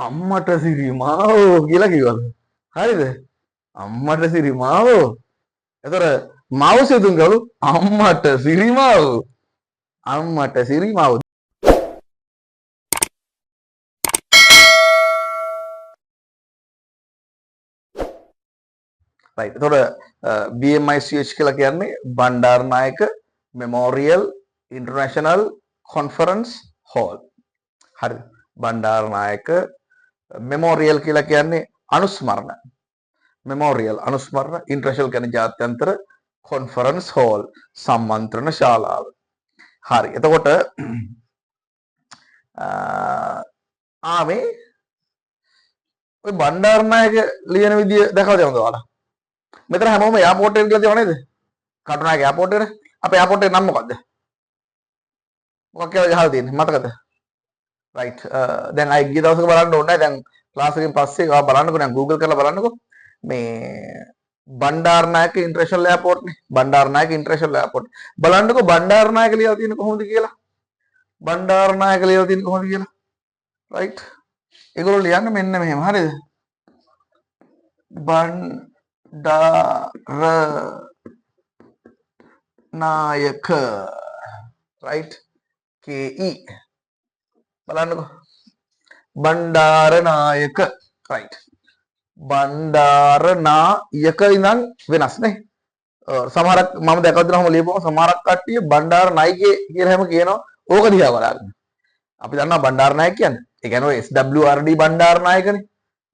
අම්මට සිරි මාවෝ කියලා කිව්වලු. හරිද? අම්මට සිරි මාවෝ. එතකොට මාව් සිතුන් ගලු අම්මට සිරි මාවෝ. අම්මට සිරි මාවෝ. right. එතකොට BMICH කියලා කියන්නේ බණ්ඩාරනායක මෙමෝරියල් ඉන්ටර්නැෂනල් කොන්ෆරන්ස් හෝල්. හරිද? බණ්ඩාරනායක මෙමෝරියල් කියලා කියන්නේ අනුස්මරණ. මෙමෝරියල් අනුස්මරණ ඉන්ටර්නැෂනල් කියන්නේ ජාත්‍යන්තර කොන්ෆරන්ස් හෝල් සම්මන්ත්‍රණ ශාලාව. හරි. එතකොට මේ ඔය බණ්ඩාරනායක ලියන විදිය දැකලා තියෙනවද ඔයාලා? මෙතන හැමෝම එයාපෝට් එකට ගිහලා තියෙනව නේද? කටුනායක එයාපෝට් එකට. අපේ එයාපෝට් එකේ නම මොකද්ද? මොකක් කියලා ගහලා තියෙන්නේ මතකද? right. දැන් අය ගිය දවසක බලන්න ඕනේ. දැන් ක්ලාස් එකෙන් පස්සේ ඔයා බලන්නකෝ. දැන් Google කරලා බලන්නකෝ. මේ බණ්ඩාරනායක ඉන්ටර්නැෂනල් එයාපෝට් නේ. Bandaranaike international airport. බලන්නකෝ බණ්ඩාරනායක ලියලා තියෙන්නේ කොහොමද කියලා. බණ්ඩාරනායක ලියලා තියෙන්නේ කොහොමද කියලා. right. ඒගොල්ලෝ ලියන්නේ මෙන්න මෙහෙම. හරිද? බණ්ඩාරනායක right. KE බලන්නකෝ. බණ්ඩාරනායක right. බණ්ඩාරනායක ඉඳන් වෙනස් නේ. සමහරක් මම දැකලා දෙනවා ලියපුවම සමහරක් කට්ටිය බණ්ඩාරනායකේ කියලා හැම කියනවා. ඕක දිහා බලන්න. අපි දන්නවා බණ්ඩාරනායක කියන්නේ. ඒ කියන්නේ SWRD බණ්ඩාරනායකනේ.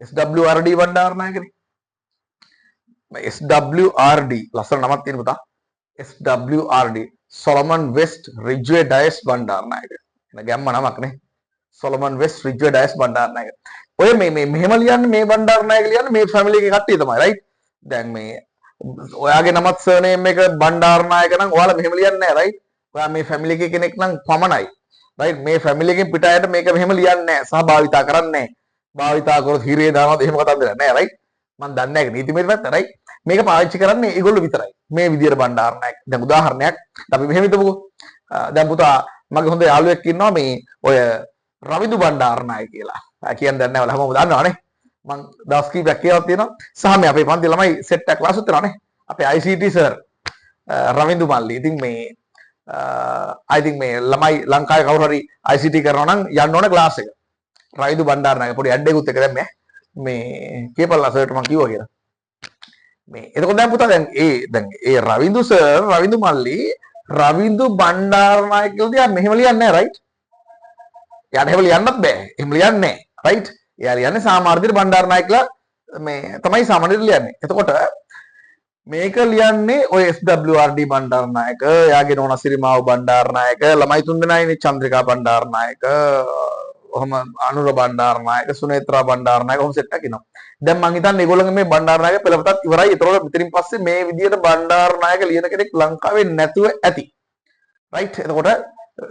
SWRD බණ්ඩාරනායකනේ. SWRD ලස්සන නමක් තියෙන පුතා. SWRD Solomon West Ridgeway Dias Bandaranaike. එන ගැම්ම නමක් නේ. Solomon West Ridgeway Dias Bandaranaike. ඔය මේ මෙහෙම ලියන්නේ මේ බණ්ඩාරනායක ලියන්නේ මේ ෆැමිලි එකේ කට්ටිය තමයි right. දැන් මේ ඔයාගේ නමත් සර්නේම් එක බණ්ඩාරනායක නම් ඔයාලා මෙහෙම ලියන්නේ නැහැ right. ඔයා මේ ෆැමිලි එකේ කෙනෙක් නම් පමණයි right. මේ ෆැමිලි එකෙන් පිට අයට මේක මෙහෙම ලියන්නේ නැහැ. සහ භාවිතා කරන්නේ නැහැ. භාවිතා කරොත් හිරේ දානවාද එහෙම කතාවක් දෙන්නේ නැහැ right. මම දන්නේ නැහැ නීතිමය පැත්ත right. මේක පාවිච්චි කරන්නේ ඒගොල්ලෝ විතරයි. මේ විදියට බණ්ඩාරනායක. දැන් උදාහරණයක් අපි මෙහෙම හිතමුකෝ. දැන් පුතා මගේ හොඳ යාළුවෙක් ඉන්නවා මේ ඔය රවිදු බණ්ඩාරනායක කියලා. කියන්න දන්නේ නැහැ ඔයාලා හැමෝම දන්නවනේ. මම දවස් කීපයක් කියලා තියෙනවා. සහ මේ අපේ පන්ති ළමයි සෙට් එක ක්ලාස් උත්තරනේ. අපේ ICT සර් රවිදු මල්ලි. ඉතින් මේ I think මේ ළමයි ලංකාවේ කවුරු හරි ICT කරනවා නම් යන්න ඕන ක්ලාස් එක. රවිදු බණ්ඩාරනායක පොඩි ඇඩ් එකකුත් එක දැම්මේ. මේ කියපල්ලා සර්ට මම කිව්වා කියලා. මේ එතකොට දැන් පුතා දැන් ඒ රවිදු සර් රවිදු මල්ලි රවිදු බණ්ඩාරනායක කියලා දිහා මෙහෙම ලියන්නේ නැහැ right. එයාට එහෙම ලියන්නත් බෑ. එහෙම ලියන්නේ නැහැ right. එයා ලියන්නේ සාමාන්‍ය බණ්ඩාරනායකලා මේ තමයි සාමාන්‍යයෙන් ලියන්නේ. එතකොට මේක ලියන්නේ ඔය SWRD බණ්ඩාරනායක, එයාගේ නෝනා සිරිමාව බණ්ඩාරනායක, ළමයි තුන්දෙනා ඉන්නේ චන්ද්‍රිකා බණ්ඩාරනායක, ඔහම අනුර බණ්ඩාරනායක, සුනේත්‍රා බණ්ඩාරනායක ඔහොම සෙට් එකක් ඉන්නවා. දැන් මං හිතන්නේ ඒගොල්ලන්ගේ මේ බණ්ඩාරනායක පෙළපතත් ඉවරයි. ඒතකොට මෙතනින් පස්සේ මේ විදියට බණ්ඩාරනායක ලියන කෙනෙක් ලංකාවේ නැතුව ඇති. right. එතකොට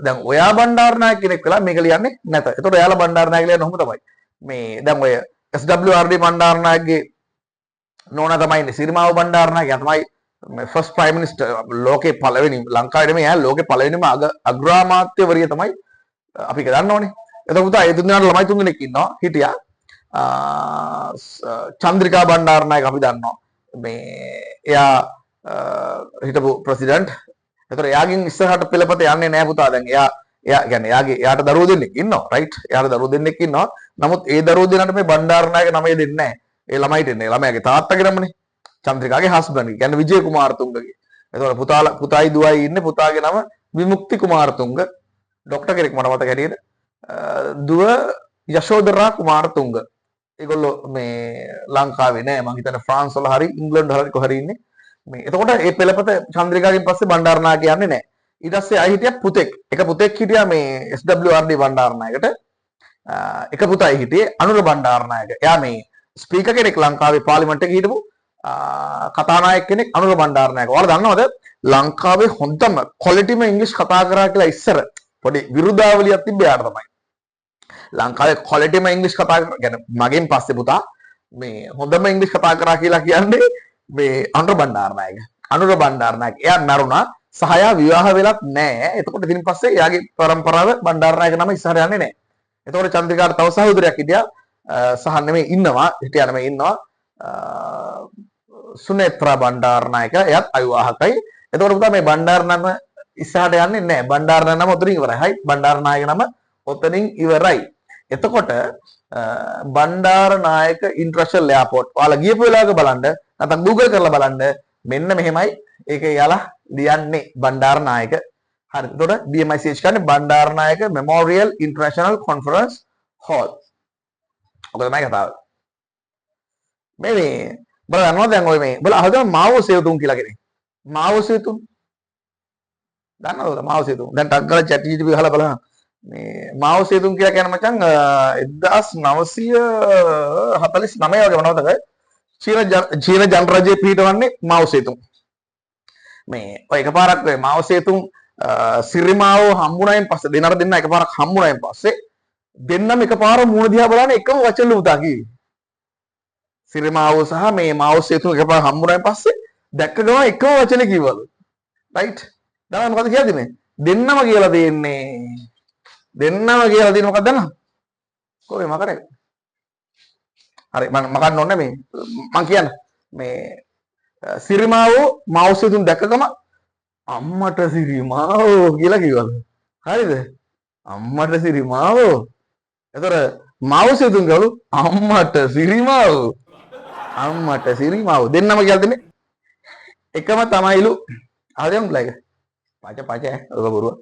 දැන් ඔයා බණ්ඩාරනායක කෙනෙක් වෙලා මේක ලියන්නේ නැත. එතකොට එයාලා බණ්ඩාරනායක ලියන්නේ ඔහොම තමයි. මේ දැන් ඔය SWRD බණ්ඩාරනායකගේ නෝනා තමයි ඉන්නේ සිරිමාව බණ්ඩාරනායක. එයා තමයි ෆස්ට් ප්‍රයිම් මිනිස්ටර් ලෝකේ පළවෙනි ලංකාවේ නෙමෙයි එයා ලෝකේ පළවෙනිම අග්‍රාමාත්‍යවරිය තමයි අපි ඒක දන්නවනේ. එතකොට පුතා ඒ තුන්දෙනාට ළමයි තුන්දෙනෙක් ඉන්නවා හිටියා. චන්ද්‍රිකා බණ්ඩාරනායක අපි දන්නවා. මේ එයා හිටපු ප්‍රෙසිඩන්ට්. එතකොට එයාගෙන් ඉස්සරහට පෙළපත යන්නේ නැහැ පුතා. දැන් එයා කියන්නේ එයාට දරුවෝ දෙන්නෙක් ඉන්නවා right. එයාට දරුවෝ දෙන්නෙක් ඉන්නවා. නමුත් ඒ දරුවෝ දෙනාට මේ බණ්ඩාරනායක නමය දෙන්නේ නැහැ. ඒ ළමයිට එන්නේ ළමයාගේ තාත්තගේ නමනේ. චන්ද්‍රිකාගේ හස්බන්ඩ් කියන්නේ විජය කුමාරතුංගගේ. එතකොට පුතායි දුවයි ඉන්නේ. පුතාගේ නම විමුක්ති කුමාරතුංග. ડોක්ටර් කෙනෙක් මට මතක හැටියට. දුව යශෝදරා කුමාරතුංග. ඒගොල්ලෝ මේ ලංකාවේ නෑ. මං හිතන්නේ ෆ්‍රාන්ස් වල හරි ඉංග්ලන්ඩ් වල හරි කොහරි ඉන්නේ. මේ එතකොට මේ පෙළපත චන්ද්‍රිකාගෙන් පස්සේ බණ්ඩාරනායක යන්නේ නෑ. ඊට පස්සේ ආයි හිටියා පුතෙක්. එක පුතෙක් හිටියා මේ SWRD බණ්ඩාරනායකට. එක පුතයි හිටියේ අනුර බණ්ඩාරනායක. එයා මේ ස්පීකර් කෙනෙක් ලංකාවේ පාර්ලිමේන්තු එකේ හිටපු කතානායක කෙනෙක් අනුර බණ්ඩාරනායක. ඔයාලා දන්නවද ලංකාවේ හොඳම ක්වොලිටිම ඉංග්‍රීසි කතා කරා කියලා ඉස්සර පොඩි විරුදාවලියක් තිබ්බේ යාට තමයි. ලංකාවේ ක්වොලිටිම ඉංග්‍රීසි කතා කරන මගෙන් පස්සේ පුතා මේ හොඳම ඉංග්‍රීසි කතා කරා කියලා කියන්නේ මේ අනුර බණ්ඩාරනායක. අනුර බණ්ඩාරනායක. එයා මරුණා සහ එයා විවාහ වෙලත් නැහැ. එතකොට ඉතින් පස්සේ එයාගේ පරම්පරාව බණ්ඩාරනායක නම ඉස්සරහ යන්නේ නැහැ. එතකොට චන්ද්‍රිකාට තව සහෝදරයෙක් හිටියා සහ නෙමෙයි ඉන්නවා හිටියා නෙමෙයි ඉන්නවා සුනේත්‍රා බණ්ඩාරනායක එයත් අවිවාහකයි. එතකොට පුතා මේ බණ්ඩාරනම ඉස්සරහට යන්නේ නැහැ. බණ්ඩාරනායක නම ඔතනින් ඉවරයි. හයි බණ්ඩාරනායක නම ඔතනින් ඉවරයි. එතකොට බණ්ඩාරනායක ඉන්ටර්නැෂනල් එයාපෝට් ඔයාලා ගියපු වෙලාවක බලන්න නැත්නම් Google කරලා බලන්න මෙන්න මෙහෙමයි ඒකේ යාලා ලියන්නේ බණ්ඩාරනායක. හරි. එතකොට BMICH කියන්නේ බණ්ඩාරනායක මෙමෝරියල් ඉන්ටර්නැෂනල් කොන්ෆරන්ස් හෝල්. ඔක තමයි කතාව. මේ බලන්න යනවා දැන් ඔය මේ බලලා අහගෙන මාවෝ සේතුන් කියලා කෙනෙක්. මාවෝ සේතුන් දන්නවද මාවෝ සේතුන්? දැන් ටක් ගාලා chat GTP ගහලා බලන්න. මේ මාවෝ සේතුන් කියලා කියන මචං 1949 වගේ මොනවද චීන ජනරජයේ පිහිටවන්නේ මාවෝ සේතුන්. මේ ඔය එකපාරක් ඔය මාවෝ සේතුන් සිරිමාවෝ හම්බුනායින් පස්සේ දෙන්න එකපාරක් හම්බුනායින් පස්සේ දෙන්නම එකපාර මූණ දිහා බලන එකම වචන ලුතා කිව්වේ. සිරිමාවෝ සහ මේ මාවෝ සේතුන් එකපාර හම්බුනායින් පස්සේ දැක්ක ගමන් එකම වචනේ කිව්වලු. රයිට්? දැන් මොකද කියලා දෙන්නේ? දෙන්නම කියලා දෙන්නේ. දෙන්නම කියලා දෙන්නේ මොකක්ද දන්නවද? කොහේ මකරේ? හරි මම මකන්න ඕනේ මේ මං කියන්න. මේ සිරිමාවෝ මාවෝ සේතුන් දැක්ක ගමන් අම්මට සිරිමාවෝ කියලා කිව්වලු. හරිද? අම්මට සිරිමාවෝ. එතකොට මාවෝ සේතුන් ගලු අම්මට සිරිමාවෝ. අම්මට සිරිමාවෝ දෙන්නම කියලා දෙන්නේ එකම තමයිලු. ආදෙන් බ්ලයික. පච ඔක බොරුව.